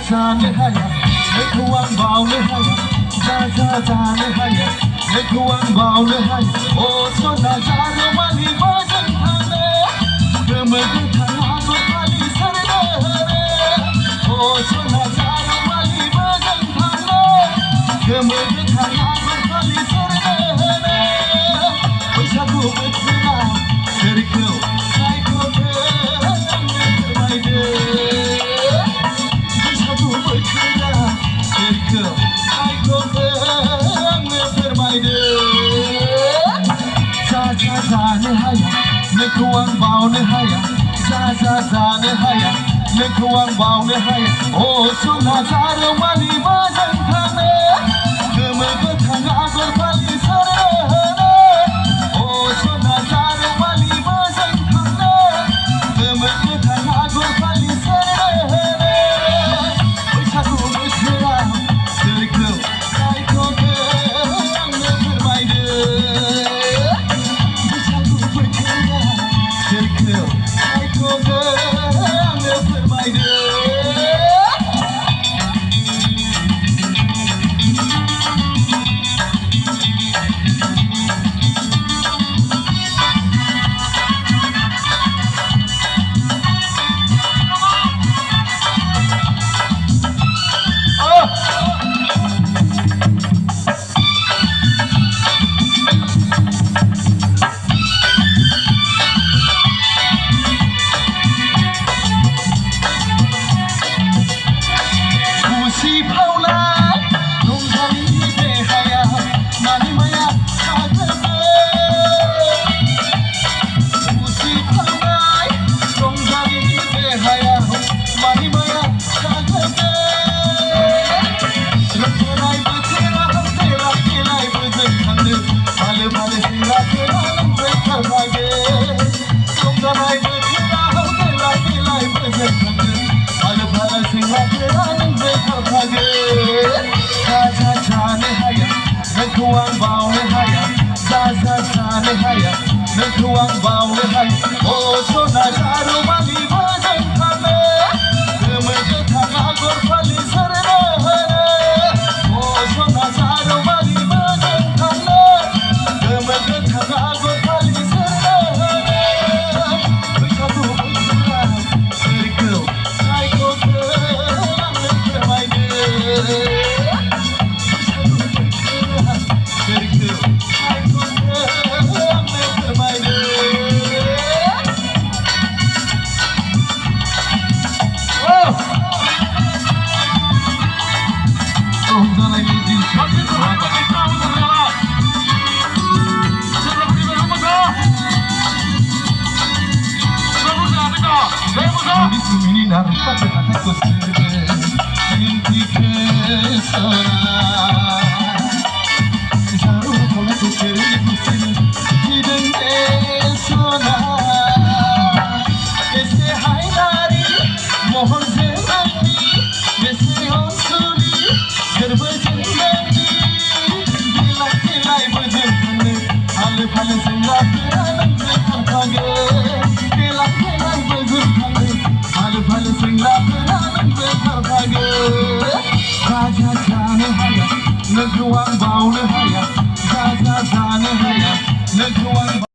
जानो हाया नोंखौ आं बावनो हाया जानो हाया नोंखौ आं बावनो हाया अ सना जानो मालि मोजां थानो गोमो गोथां आगर फालि सारनो अ सना जानो मालि मोजां थानो गोमो गोथां आगर फालि सारनो बैसागु बोथोराव सोरखौ सायख'नो आंनो फोरमायदो बैसागु बोथोराव सोरखौ सायख'नो आंनो फोरमायदो जानो हाया नोंखौ आं बावनो हाया जानो हाया नोंखौ आं बावनो हाया अ सना जारौ मालि मोजां थानो गोमो गोथां आगर फालि सारनो अ सना जारौ मालि मोजां थानो गोमो गोथां आगर फालि सारनो बैसागु बोथोराव सोरखौ सायख'नो आंनो फोरमायदो सोरखौ सायख'नो आंनो फोरमायदो नोंखौ आं बावनो हाया जानो हाया नोंखौ आं बावनो हाया अ सना जारौ मालि मोजां थानो गोमो गोथां आगर फालि सारनो अ सना जारौ मालि मोजां थानो गोमो गोथां आगर फालि सारनो बैसागु बोथोराव सोरखौ सायख'नो आंनो फोरमायदो Menina rupa kataku sendiri inti kesana saru kalau tu kiri kusini hidden kesana ese haidari mohon zerani ese hosuri gerbajani dilak dilai bajani hal hal singla peran khage dilak dilai bajani फल सिंगला भागे राजा जानो Haya नोंखौ आं बावनो Haya राजा जानो Haya नोंखौ आं